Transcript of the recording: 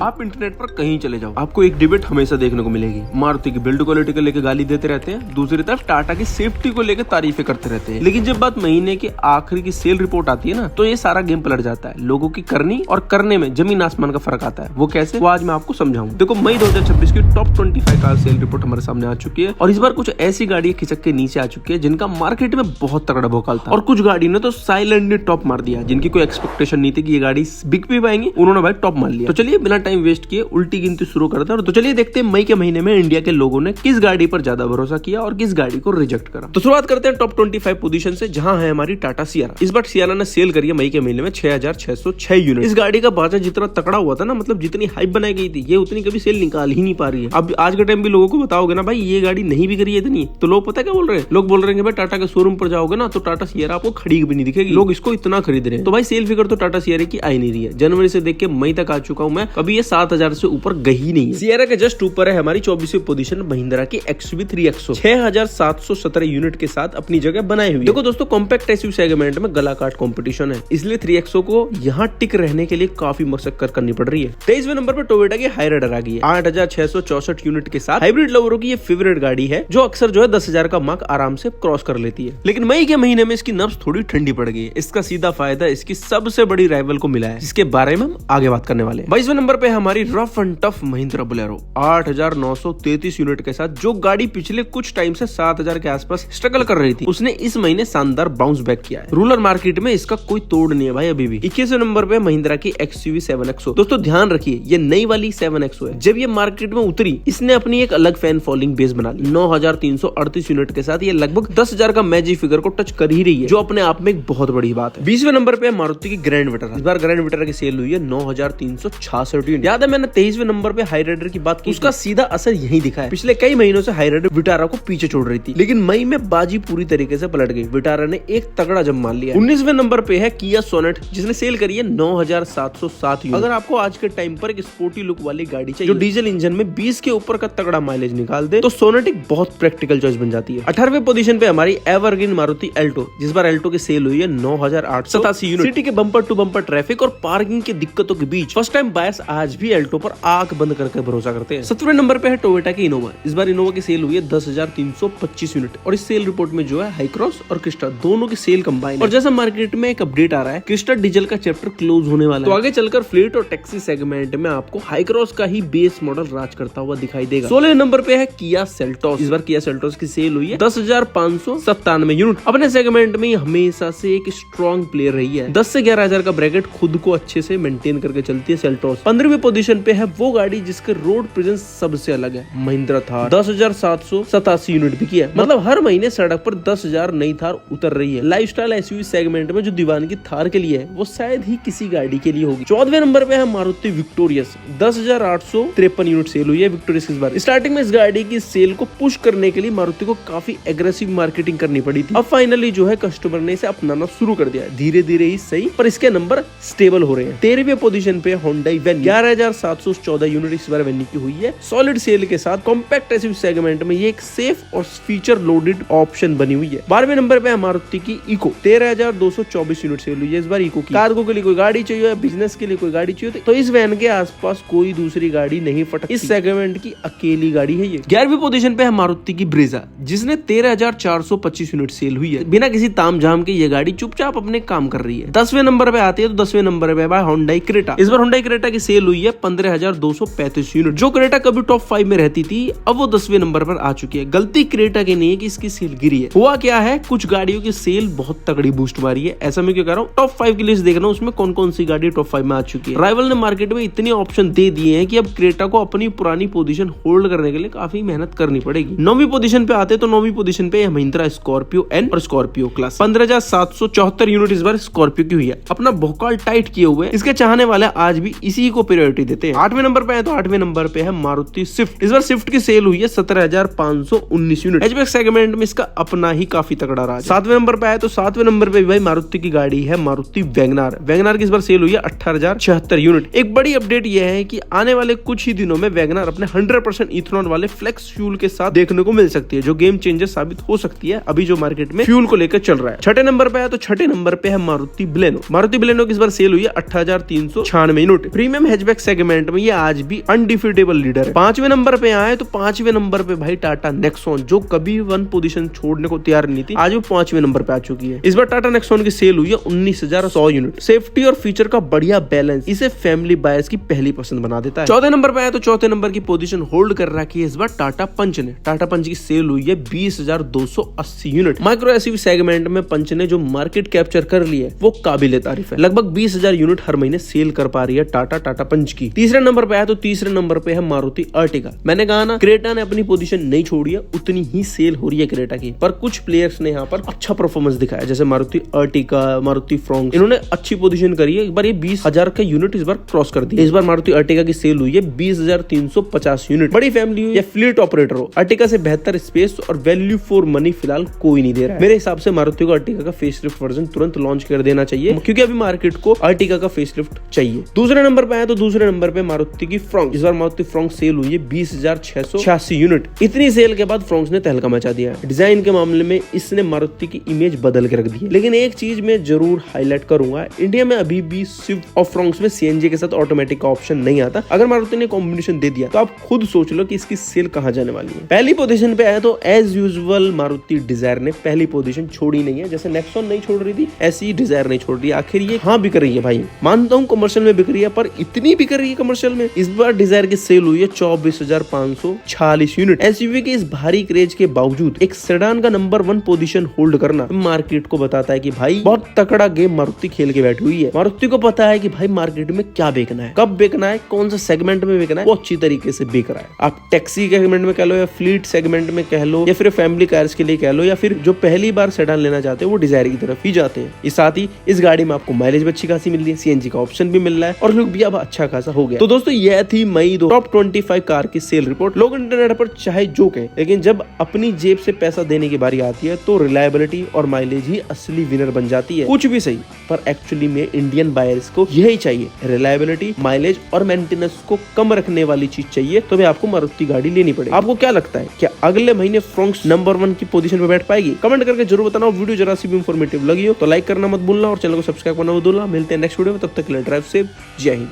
आप इंटरनेट पर कहीं चले जाओ, आपको एक डिबेट हमेशा देखने को मिलेगी। मारुति की बिल्ड क्वालिटी को लेकर गाली देते रहते हैं, दूसरी तरफ टाटा की सेफ्टी को लेकर तारीफें करते रहते हैं। लेकिन जब बात महीने के आखिरी की सेल रिपोर्ट आती है ना, तो ये सारा गेम पलट जाता है। लोगों की करनी और करने में जमीन आसमान का फर्क आता है। वो कैसे, वो आज मैं आपको समझाऊंगा। देखो, मई 2026 की टॉप 25 कार सेल रिपोर्ट हमारे सामने आ चुकी है और इस बार कुछ ऐसी गाड़ियां खिसक के नीचे आ चुकी है जिनका मार्केट में बहुत तगड़ा भोकाल था, और कुछ गाड़ी ने तो साइलेंटली टॉप मार दिया। जिनकी कोई एक्सपेक्टेशन नहीं थी कि ये गाड़ी बिक भी पाएंगी, उन्होंने भाई टॉप मार लिया। तो चलिए बिना टाइम वेस्ट किए उल्टी गिनती शुरू करते हैं। तो चलिए देखते हैं मई के महीने में इंडिया के लोगों ने किस गाड़ी पर ज्यादा भरोसा किया और किस गाड़ी को रिजेक्ट करा। तो शुरुआत करते हैं टॉप 25 पोजीशन से, जहां है हमारी टाटा सियारा। इस बार सियारा ने सेल करी है मई के महीने में 6606 यूनिट। इस गाड़ी का बाजार जितना तगड़ा हुआ था ना, मतलब जितनी हाइप बनाई गई थी, ये उतनी कभी सेल निकाल ही नहीं पा रही है। अब आज के टाइम भी लोगों को बताओगे ना भाई ये गाड़ी नहीं बिक रही है इतनी, तो लोग पता क्या बोल रहे हैं? लोग बोल रहे हैं भाई टाटा के शोरूम पर जाओगे ना तो टाटा सियारा आपको खड़ी भी नहीं दिखेगी, लोग इसको इतना खरीद रहे हैं। तो भाई सेल फिगर तो टाटा सियारा की आई नहीं रही है। जनवरी से देख के मई तक आ चुका हूं मैं, कभी ये 7000 से ऊपर गई नहीं है। सियारा के जस्ट ऊपर है हमारी 24वीं पोजीशन महिंद्रा की XUV 3XO 6717 यूनिट के साथ अपनी जगह बनाई हुई। देखो दोस्तों, कॉम्पैक्ट एसयूवी सेगमेंट में गला काट कंपटीशन है, इसलिए 3XO को यहाँ टिक रहने के लिए काफी मशक्कत करनी पड़ रही है। 23वें नंबर पर टोयोटा की हाईराइडर आ गई है 8664 यूनिट के साथ। हाइब्रिड लवरों की ये फेवरेट गाड़ी है जो अक्सर जो है 10,000 का मार्क आराम से क्रॉस कर लेती है। लेकिन मई के महीने में इसकी नब्ज थोड़ी ठंडी पड़ गई है। इसका सीधा फायदा इसकी सबसे बड़ी राइवल को मिला है, जिसके बारे में हम आगे बात करने वाले हैं। 22वें नंबर पे हमारी rough and tough Mahindra Bolero 8933 unit के साथ, जो गाड़ी पिछले कुछ टाइम से 7000 के आसपास स्ट्रगल कर रही थी, उसने इस महीने शानदार बाउंस बैक किया है। रूरल मार्केट में इसका कोई तोड़ नहीं है भाई अभी भी। 21वें नंबर पे महिंद्रा की XUV 7XO। दोस्तों ध्यान रखिए, ये नई वाली 7XO है। जब ये मार्केट में उतरी, इसने अपनी एक अलग फैन फॉलोइंग बेस बना ली। 9338 यूनिट के साथ ये लगभग 10,000 का मैजिक फिगर को टच कर ही रही है, जो अपने आप में एक बहुत बड़ी बात है। 20वें नंबर पे मारुति की ग्रैंड विटारा। इस बार ग्रैंड विटारा की सेल हुई है 9366 यूनिट। याद है मैंने 23वें नंबर पे हाईराइडर की बात की, उसका सीधा असर यही दिखा है। पिछले कई महीनों से हाईराइडर विटारा को पीछे छोड़ रही थी, लेकिन मई में बाजी पूरी तरीके से पलट गई। विटारा ने एक तगड़ा जम मान लिया। 19वें नंबर पे है किया सोनेट, जिसने सेल करी है 9707 यूनिट। अगर आपको आज के टाइम पर एक स्पोर्टी लुक वाली गाड़ी चाहिए जो डीजल इंजन में 20 के ऊपर का तगड़ा माइलेज निकाल दे, तो सोनेट एक बहुत प्रैक्टिकल चॉइस बन जाती है। 18वें पोजीशन पे हमारी एवरग्रीन मारुति एल्टो। जिस बार एल्टो की सेल हुई है 9887 यूनिट। सिटी के बम्पर टू बम्पर ट्रैफिक और पार्किंग की दिक्कतों के बीच फर्स्ट टाइम बायर्स आज भी एल्टो पर आंख बंद करके भरोसा करते हैं। 17वें नंबर पे है टोयोटा की इनोवा। इस बार इनोवा की सेल हुई है 10,325 यूनिट, और इस सेल रिपोर्ट में जो है हाई क्रॉस और क्रिस्टा दोनों की सेल कंबाइन। और जैसा मार्केट में एक अपडेट आ रहा है, क्रिस्टा डीजल का चैप्टर क्लोज होने वाला है, तो आगे चलकर फ्लीट और टैक्सी सेगमेंट में आपको हाई क्रॉस का ही बेस मॉडल राज करता हुआ दिखाई देगा। 16वें नंबर पे है किया सेल्टोस। इस बार किया सेल्टोस की सेल हुई है 10,597 यूनिट। अपने सेगमेंट में हमेशा से एक स्ट्रॉन्ग प्लेयर रही है। 10 से 11,000 का ब्रैकेट खुद को अच्छे से मेंटेन करके चलती है सेल्टोस। 15वीं पोजीशन पे है वो गाड़ी जिसके रोड प्रेजेंस सबसे अलग है, महिंद्रा थार। 10,787 यूनिट भी किया है। मतलब हर महीने सड़क पर 10,000 नई थार उतर रही है। लाइफस्टाइल एसयूवी सेगमेंट में जो दीवानगी थार के लिए है, वो शायद ही किसी गाड़ी के लिए होगी। 14वें नंबर पे है मारुति विक्टोरियस। 10,853 यूनिट सेल हुई है विक्टोरियस इस बार। स्टार्टिंग में इस गाड़ी की सेल को पुश करने के लिए मारुति को काफी एग्रेसिव मार्केटिंग करनी पड़ी थी। अब फाइनली जो है कस्टमर ने इसे अपनाना शुरू कर दिया है, धीरे धीरे ही सही, पर इसके नंबर स्टेबल हो रहे हैं। 13वें पोजीशन पे होंडा वेन्यू। 11,714 यूनिट इस बार वेन्यू की हुई है। सॉलिड सेल के साथ कॉम्पैक्ट एसयूवी सेगमेंट में ये एक सेफ और फीचर लोडेड ऑप्शन बनी हुई है। 12वें नंबर पे है मारुति की इको। 13,224 यूनिट सेल हुई है इस बार इको की। कार्गो के लिए कोई गाड़ी चाहिए या बिजनेस के लिए कोई गाड़ी चाहिए, तो इस वैन के आसपास कोई दूसरी गाड़ी नहीं फटकती। इस सेगमेंट की अकेली गाड़ी है ये। 11वीं पोजीशन पे है मारुति की ब्रेजा, जिसने 13,425 यूनिट सेल हुई है। बिना किसी तामझाम के ये गाड़ी चुपचाप अपने काम कर रही है। 10वें नंबर पे आती है तो 10वें नंबर पे है होंडाई क्रेटा। इस बार होंडाई क्रेटा की सेल हुई है 15,235 यूनिट। जो क्रेटा कभी टॉप 5 में रहती थी, अब वो 10वें नंबर पर आ चुकी है। गलती क्रेटा की नहीं है कि इसकी सेल गिरी है। हुआ क्या है, कुछ गाड़ियों की सेल बहुत तगड़ी बूस्ट मारी है। ऐसा मैं क्यों कह रहा हूँ, टॉप 5 की लिस्ट देखना, उसमें कौन कौन सी गाड़ी टॉप 5 में आ चुकी है। राइवल ने मार्केट में इतने ऑप्शन दे दिए हैं कि अब क्रेटा को अपनी पुरानी पोजीशन होल्ड करने के लिए काफी मेहनत करनी पड़ेगी। 9वीं पोजीशन पे आते तो 9वीं पोजीशन पे महिंद्रा स्कॉर्पियो एन और स्कॉर्पियो क्लास। 15,774 यूनिट इस बार स्कॉर्पियो की हुई है। अपना भोकाल टाइट किए हुए इसके चाहने वाले आज भी इसी को प्रायोरिटी देते हैं। 8वें नंबर पे है तो 8वें नंबर पे है मारुति स्विफ्ट। इस बार स्विफ्ट की सेल हुई है 17,519 यूनिट। हैचबैक सेगमेंट में इसका अपना ही काफी तगड़ा राज। 7वें नंबर पे है तो 7वें नंबर पे भाई मारुति की गाड़ी है मारुति वैगनार। वैगनार की इस बार सेल हुई है 18,076 यूनिट। एक बड़ी अपडेट यह है कि आने वाले कुछ ही दिनों में वैगनार अपने 100% इथेनॉल वाले फ्लेक्स फ्यूल के साथ देखने को मिल सकती है, जो गेम चेंजर साबित हो सकती है अभी जो मार्केट में फ्यूल को लेकर चल रहा है। 6ठे नंबर पे है तो 6ठे नंबर पे है मारुति बलेनो। मारुति बलेनो की इस बार सेल हुई है 18,396 unit. Premium hatchback hatchback segment में ये आज भी अनडिफिटेबल लीडर है। 5वें नंबर पे आए तो 5वें नंबर पे भाई टाटा नेक्सॉन, जो कभी 1 पोजीशन छोड़ने को तैयार नहीं थी, आज वो 5वें नंबर पे आ चुकी है। इस बार टाटा नेक्सॉन की सेल हुई है 19,100 यूनिट। सेफ्टी और फीचर का बढ़िया बैलेंस इसे फैमिली बायर्स की पहली पसंद बना देता है। 14 नंबर पे आए तो 4थे नंबर की पोजीशन होल्ड कर रखी है इस बार टाटा पंच ने। टाटा पंच की सेल हुई है 20,280 यूनिट। माइक्रो एसयूवी सेगमेंट में पंच ने जो मार्केट कैप्चर कर ली है वो काबिले तारीफ है। लगभग 20,000 यूनिट हर महीने सेल कर पा रही है टाटा पंच की। तीसरे नंबर पे आया तो तीसरे नंबर पे है मारुति अर्टिगा। मैंने कहा ना, क्रेटा ने अपनी पोजीशन नहीं छोड़ी है, उतनी ही सेल हो रही है क्रेटा की, पर कुछ प्लेयर्स ने यहाँ पर अच्छा परफॉर्मेंस दिखाया, जैसे मारुति अर्टिगा, मारुति फ्रॉन्क्स, इन्होंने अच्छी पोजीशन करी है। एक बार ये 20,000 का यूनिट इस बार क्रॉस कर दिया। इस बार मारुति अर्टिगा की सेल हुई है 20,350 यूनिट। बड़ी फैमिली हो या फ्लीट ऑपरेटर हो, अर्टिगा से बेहतर स्पेस और वैल्यू फॉर मनी फिलहाल कोई नहीं दे रहा है। मेरे हिसाब से मारुति को अर्टिगा का फेसलिफ्ट वर्जन तुरंत लॉन्च कर देना चाहिए, क्योंकि अभी मार्केट को अर्टिगा का फेसलिफ्ट चाहिए। दूसरे नंबर पे आया तो दूसरे नंबर पे मारुति की फ्रॉन्क्स। इस बार मारुति फ्रॉन्क्स सेल हुई है 20,686 यूनिट। इतनी सेल के बाद फ्रॉन्क्स ने तहलका मचा दिया है। डिजाइन के मामले में इसने मारुति की इमेज बदल के रख दी है। लेकिन एक चीज मैं जरूर हाईलाइट करूंगा, इंडिया में अभी भी स्विफ्ट और फ्रॉन्क्स में सीएनजी के साथ ऑटोमेटिक का ऑप्शन नहीं आता। अगर मारुति ने कॉम्बिनेशन दे दिया तो आप खुद सोच लो कि इसकी सेल कहां जाने वाली है। पहली पोजीशन पे आया तो एज यूजुअल मारुति डिजायर ने पहली पोजीशन छोड़ी नहीं है। जैसे नेक्सॉन नहीं छोड़ रही थी, ऐसी ही डिजायर नहीं छोड़ रही। आखिर ये हाँ बिक रही है भाई, मानता हूँ कमर्शियल में बिक रही है, पर इतनी बिक रही है कमर्शियल में। इस बार डिजायर की सेल हुई है 24,546 यूनिट। एसयूवी के इस भारी क्रेज के बावजूद एक सेडान का नंबर 1 पोजीशन होल्ड करना मार्केट को बताता है कि भाई बहुत तकड़ा गेम मारुति खेल के बैठी हुई है। मारुति को पता है कि भाई मार्केट में क्या बेचना है, कब बेचना है, कौन सा सेगमेंट में बेचना है, वो अच्छी तरीके से बेच रहा है। आप टैक्सी सेगमेंट में कह लो, या फ्लीट सेगमेंट में कह लो, या फिर फैमिली कार्स के लिए कह लो, या फिर जो पहली बार सेडान लेना चाहते हैं वो डिजायर की तरफ ही जाते हैं। इस साथ ही इस गाड़ी में आपको माइलेज भी अच्छी खासी मिल रही है, सीएनजी का ऑप्शन भी मिल रहा है और लुक भी अब अच्छा खासा हो गया। तो दोस्तों यह थी मई टॉप 25 कार की सेल रिपोर्ट। लोग इंटरनेट पर चाहे जो कहें, लेकिन जब अपनी जेब से पैसा देने की बारी आती है तो रिलायबिलिटी और माइलेज ही असली विनर बन जाती है। कुछ भी सही, पर एक्चुअली में इंडियन बायर्स को यही चाहिए, रिलायबिलिटी, माइलेज और मेंटेनेंस को कम रखने वाली चीज चाहिए। तो आपको मारुति गाड़ी लेनी पड़ेगी। आपको क्या लगता है, क्या अगले महीने फ्रॉन्क्स नंबर 1 की पोजीशन पे बैठ पाएगी? कमेंट करके जरूर बताना। वीडियो जरा सी भी इंफॉर्मेटिव लगी हो तो लाइक करना मत भूलना और चैनल को सब्सक्राइब करना मत भूलना। मिलते हैं नेक्स्ट वीडियो में, तब तक के लिए ड्राइव सेफ, जय हिंद।